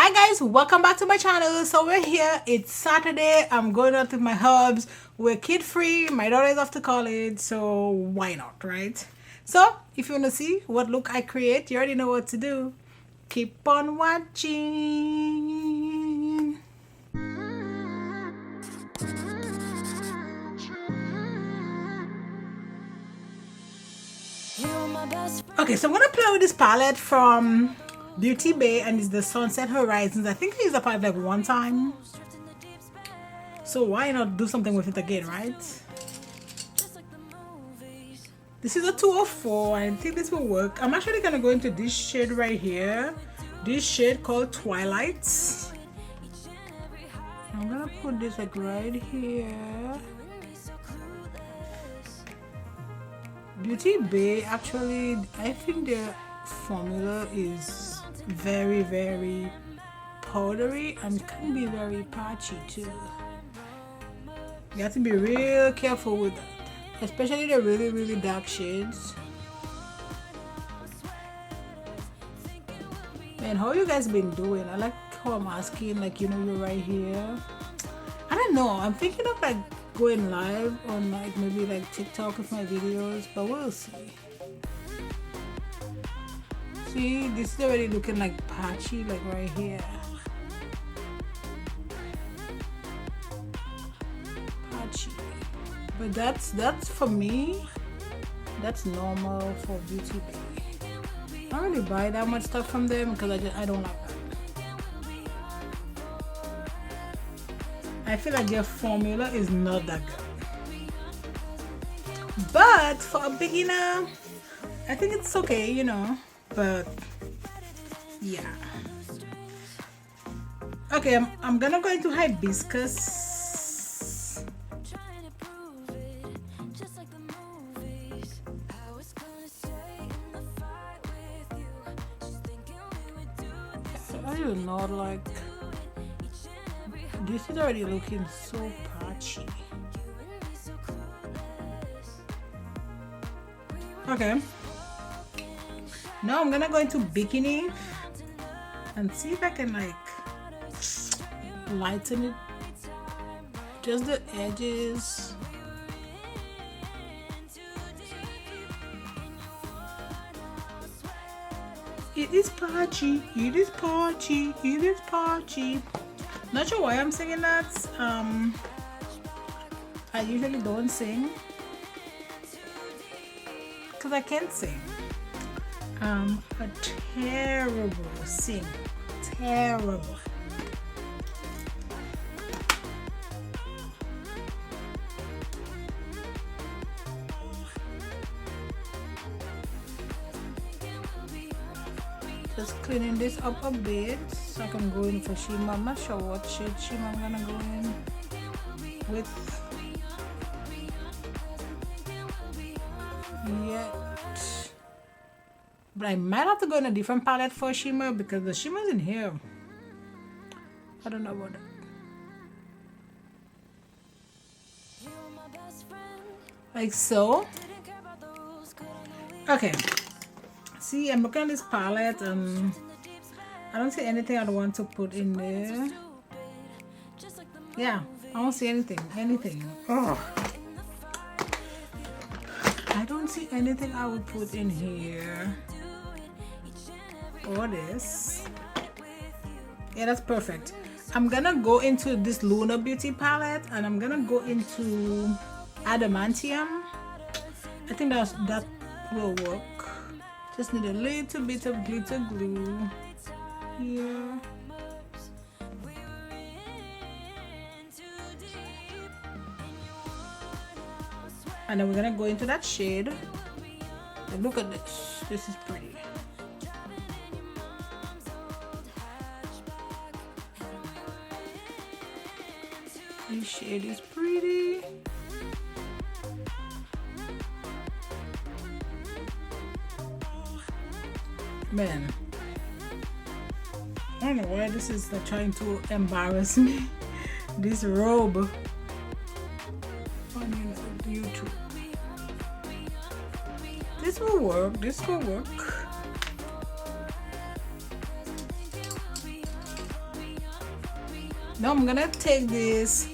Hi guys, welcome back to my channel. So we're here, it's Saturday, I'm going out with my hubs, we're kid free, my daughter is off to college, so why not, right? So if you want to see what look I create, you already know what to do. Keep on watching. Okay, so I'm gonna play with this palette from Beauty Bay, and it's the Sunset Horizons. I think I used the palette like one time, so why not do something with it again, right? This is a 204. I think this will work. I'm actually gonna go into this shade right here, this shade called Twilight. I'm gonna put this like right here. Beauty Bay, actually I think their formula is very powdery and can be very patchy too. You have to be real careful with that, especially the really dark shades. Man, how you guys been doing? I like how I'm asking, like, you know, you're right here. I don't know, I'm thinking of like going live on like maybe like TikTok with my videos, but we'll see. See, this is already looking like patchy, like right here. Patchy. But that's for me, that's normal for Beauty Bay. I don't really buy that much stuff from them because I don't like that. I feel like their formula is not that good. But for a beginner, I think it's okay, you know. But yeah. Okay, I'm gonna go into Hibiscus. I do not like. This is already looking so patchy. Okay. Now I'm gonna go into Bikini and see if I can like lighten it. Just the edges. It is patchy. It is patchy. It is patchy. Not sure why I'm singing that. I usually don't sing because I can't sing. I'm a terrible singer. Terrible. Just cleaning this up a bit so I can go in for shimmer. I'm not sure what shade shimmer I'm gonna go in with yet, but I might have to go in a different palette for shimmer because the shimmer's in here. I don't know about that. Like so. Okay. See, I'm looking at this palette and I don't see anything I want to put in there. Yeah, I don't see anything. Oh. I don't see anything I would put in here. Or this. Yeah, that's perfect. I'm gonna go into this Lunar Beauty palette and I'm gonna go into Adamantium. I think that will work. Just need a little bit of glitter glue here. And then we're gonna go into that shade. And look at this. This is pretty. This shade is pretty. Man, I don't know why this is like trying to embarrass me. This robe on YouTube. This will work. This will work. Now I'm gonna take this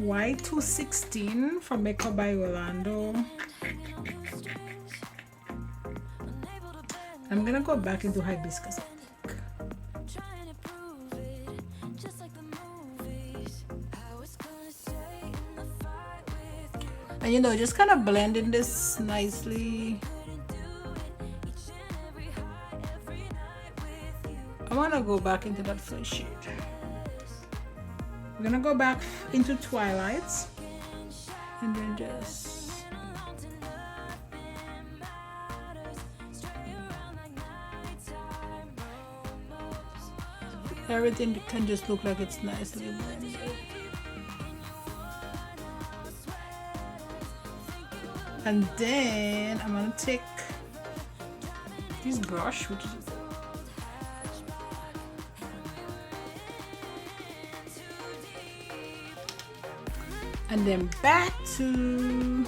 Y216 from Makeup by Yolondo. I'm gonna go back into Hibiscus. And you know, just kind of blending this nicely. I want to go back into that first shade. We're gonna go back into Twilights and then just everything can just look like it's nicely blended. And then I'm gonna take this brush, which is and then back to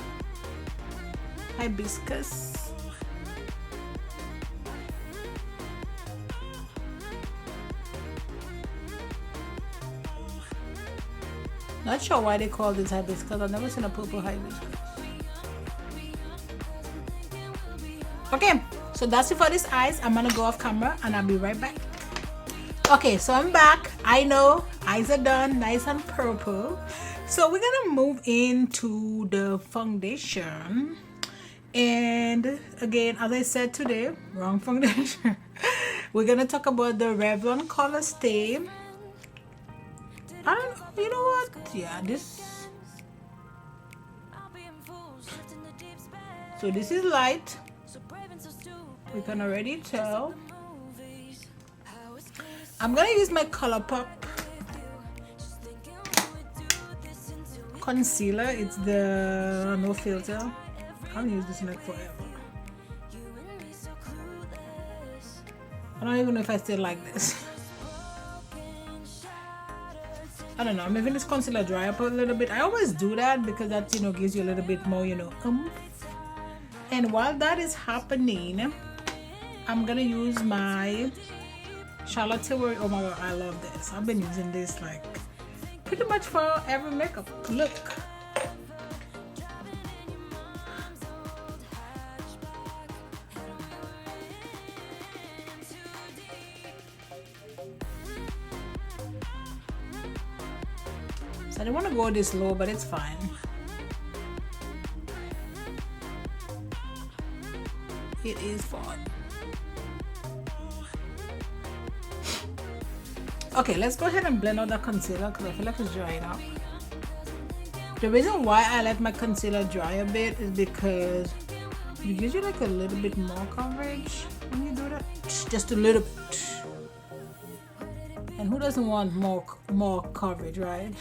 Hibiscus. Not sure why they call this hibiscus. I've never seen a purple hibiscus. Okay, so that's it for this eyes. I'm gonna go off camera and I'll be right back. Okay, so I'm back. I know eyes are done, nice and purple. So we're gonna move into the foundation. And again, as I said today, wrong foundation. We're gonna talk about the Revlon Color Stay. I don't know, you know what? Yeah, this. So this is light. We can already tell. I'm gonna use my ColourPop concealer. It's the no filter. I'll use this like forever. I don't even know if I still like this. I don't know, I'm making this concealer dry up a little bit. I always do that because that, you know, gives you a little bit more, you know, and while that is happening, I'm gonna use my Charlotte Tilbury. Oh my god, I love this. I've been using this like pretty much for every makeup look. So I don't want to go this low, but it's fine. It is fun. Okay, let's go ahead and blend out the concealer because I feel like it's drying out. The reason why I let my concealer dry a bit is because it gives you like a little bit more coverage when you do that. Just a little bit. And who doesn't want more coverage, right?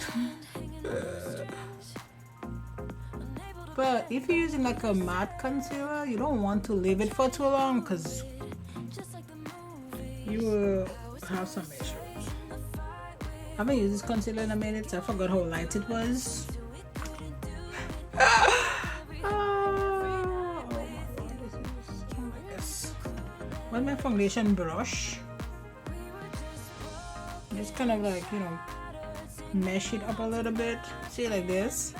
But if you're using like a matte concealer, you don't want to leave it for too long because you will have some issues. I haven't used this concealer in a minute, so I forgot how light it was. Oh my god, this is, oh my gosh. With my foundation brush, just kind of like, you know, mesh it up a little bit. See, like this.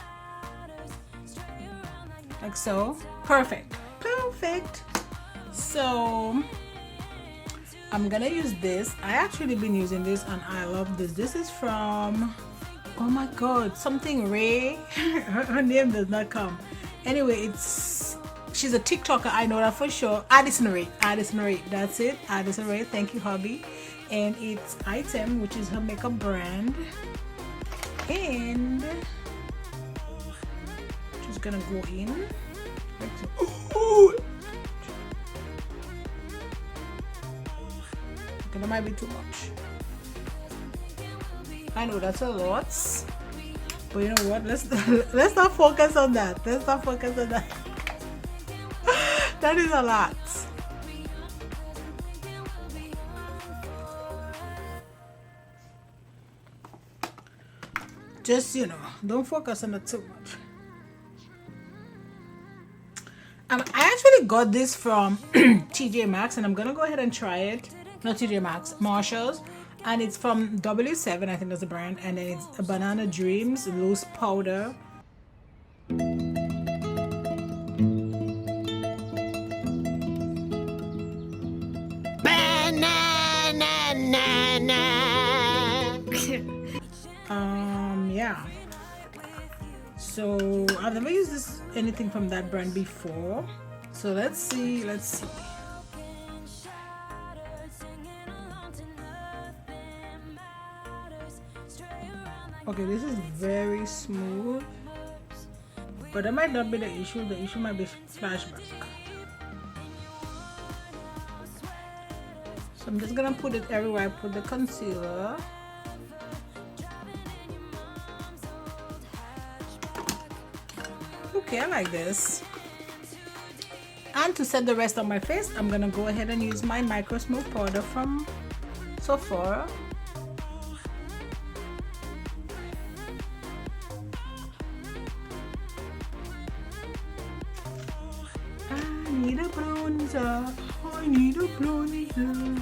Like so. Perfect. Perfect. So I'm gonna use this. I actually been using this and I love this. This is from, oh my god, something Ray. her name does not come. Anyway, she's a TikToker, I know that for sure. Addison Ray. That's it. Addison Ray. Thank you, hubby. And it's Item, which is her makeup brand. And just gonna go in like so. Ooh. Okay, that might be too much. I know that's a lot, but you know what? Let's not focus on that. Let's not focus on that. That is a lot. Just, you know, don't focus on it too much. I actually got this from TJ Maxx and I'm gonna go ahead and try it. Not TJ Maxx, Marshalls. and it's from W7, I think that's the brand, and then it's a Banana Dreams loose powder. Yeah, so I've never used anything from that brand before, so let's see. Okay, this is very smooth, but that might not be the issue. The issue might be flashback. So I'm just gonna put it everywhere I put the concealer. Okay, I like this. And to set the rest of my face, I'm gonna go ahead and use my Micro Smooth powder from Sephora. I need a bronzer. I need a bronzer.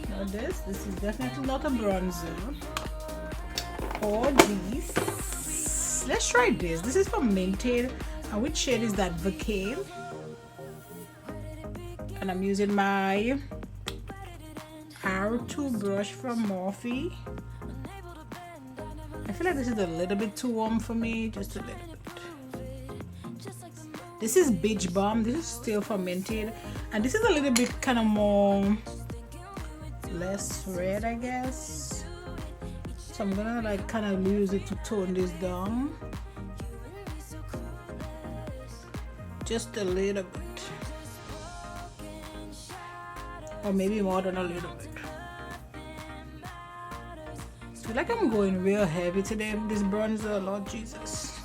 Now this is definitely not a bronzer. Or these. Let's try this. This is from Minted. And which shade is that? Vacay. And I'm using my R2 brush from Morphe. I feel like this is a little bit too warm for me. Just a little bit. This is Beach Bomb. This is still from Minted. And this is a little bit kind of more less red, I guess. So I'm gonna like kind of use it to tone this down. Just a little bit. Or maybe more than a little bit. I feel like I'm going real heavy today with this bronzer, Lord Jesus.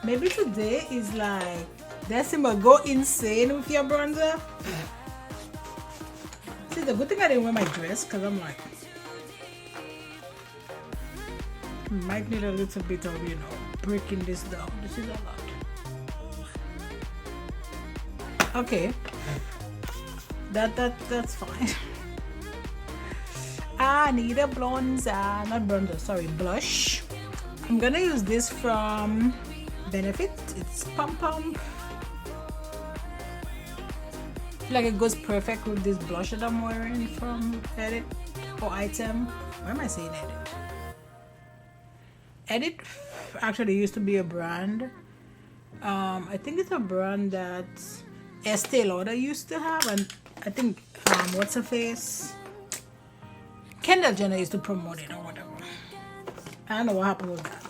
Maybe today is like Decima, go insane with your bronzer. See, the good thing I didn't wear my dress because I'm like, might need a little bit of, you know, breaking this down. This is a lot. Okay, that's fine. I need a bronzer, not bronzer, sorry, blush. I'm gonna use this from Benefit. It's Pum Pum. I feel like it goes perfect with this blush that I'm wearing from Edit or Item. Why am I saying Edit? Edit actually used to be a brand. I think it's a brand that Estee Lauder used to have, and I think what's her face? Kendall Jenner used to promote it or whatever. I don't know what happened with that.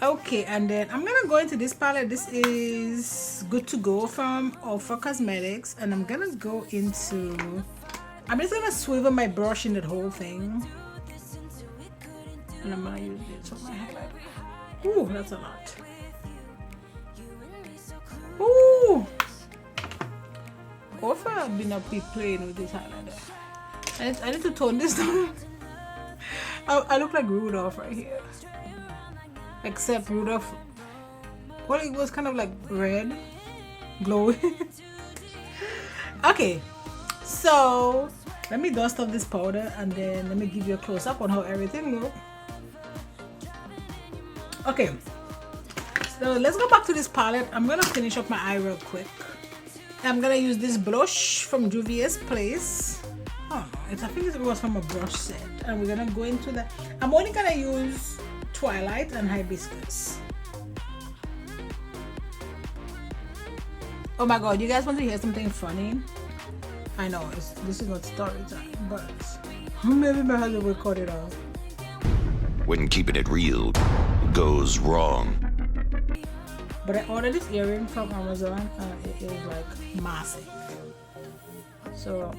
Okay, and then I'm gonna go into this palette. This is Good to Go from Ofra Cosmetics, and I'm gonna go into, I'm just gonna swivel my brush in that whole thing, and I'm gonna use this for my highlight. Ooh, that's a lot. Ooh, Ofra have been up playing with this highlighter. I need to tone this down. I look like Rudolph right here. Except Rudolph, well, it was kind of like red, glowing. Okay, so let me dust off this powder and then let me give you a close-up on how everything looks. Okay, so let's go back to this palette. I'm gonna finish up my eye real quick. I'm gonna use this blush from Juvia's Place. Oh, I think it was from a brush set, and we're gonna go into that. I'm only gonna use Twilight and Hibiscus. Oh my god, you guys want to hear something funny? I know this is not story time, but maybe my husband will cut it off. When keeping it real goes wrong. But I ordered this earring from Amazon and it is like massive. So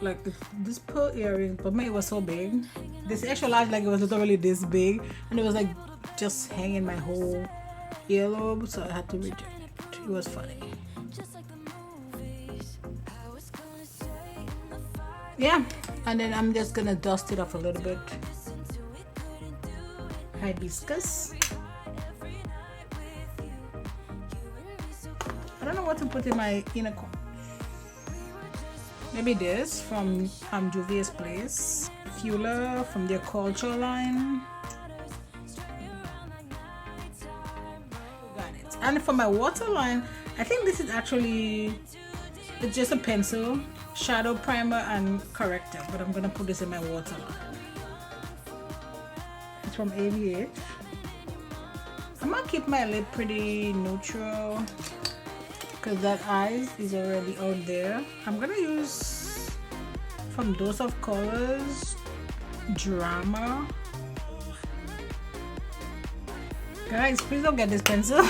like this pearl earring, but me it was so big. This extra large, like it was literally this big, and it was like just hanging my whole earlobe, so I had to reject it. It was funny. Yeah, and then I'm just gonna dust it off a little bit. Hibiscus. what to put in my inner corner. Maybe this from Juvia's Place. Fuller from their Culture line. Got it. And for my waterline, I think this is actually, it's just a pencil, shadow primer and corrector, but I'm gonna put this in my waterline. It's from AVH. I'm gonna keep my lip pretty neutral because that eyes is already out there. I'm gonna use from Dose of Colors Drama. Guys, please don't get this pencil.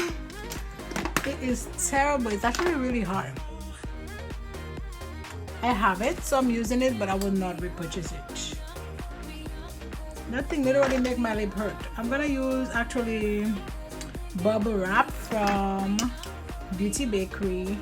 It is terrible. It's actually really hard. I have it, so I'm using it, but I will not repurchase it. That thing literally make my lip hurt. I'm gonna use actually bubble wrap from Beauty Bakery.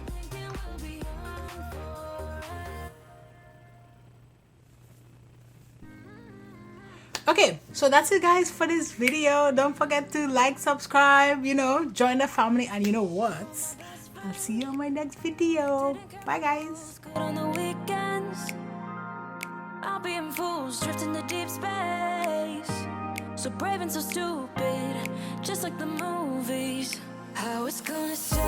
Okay, so that's it guys for this video. Don't forget to like, subscribe, you know, join the family, and you know what, I'll see you on my next video. Bye guys. On the weekends, I'll be in fools drifting to deep space, so brave and so stupid, just like the movies. How it's gonna say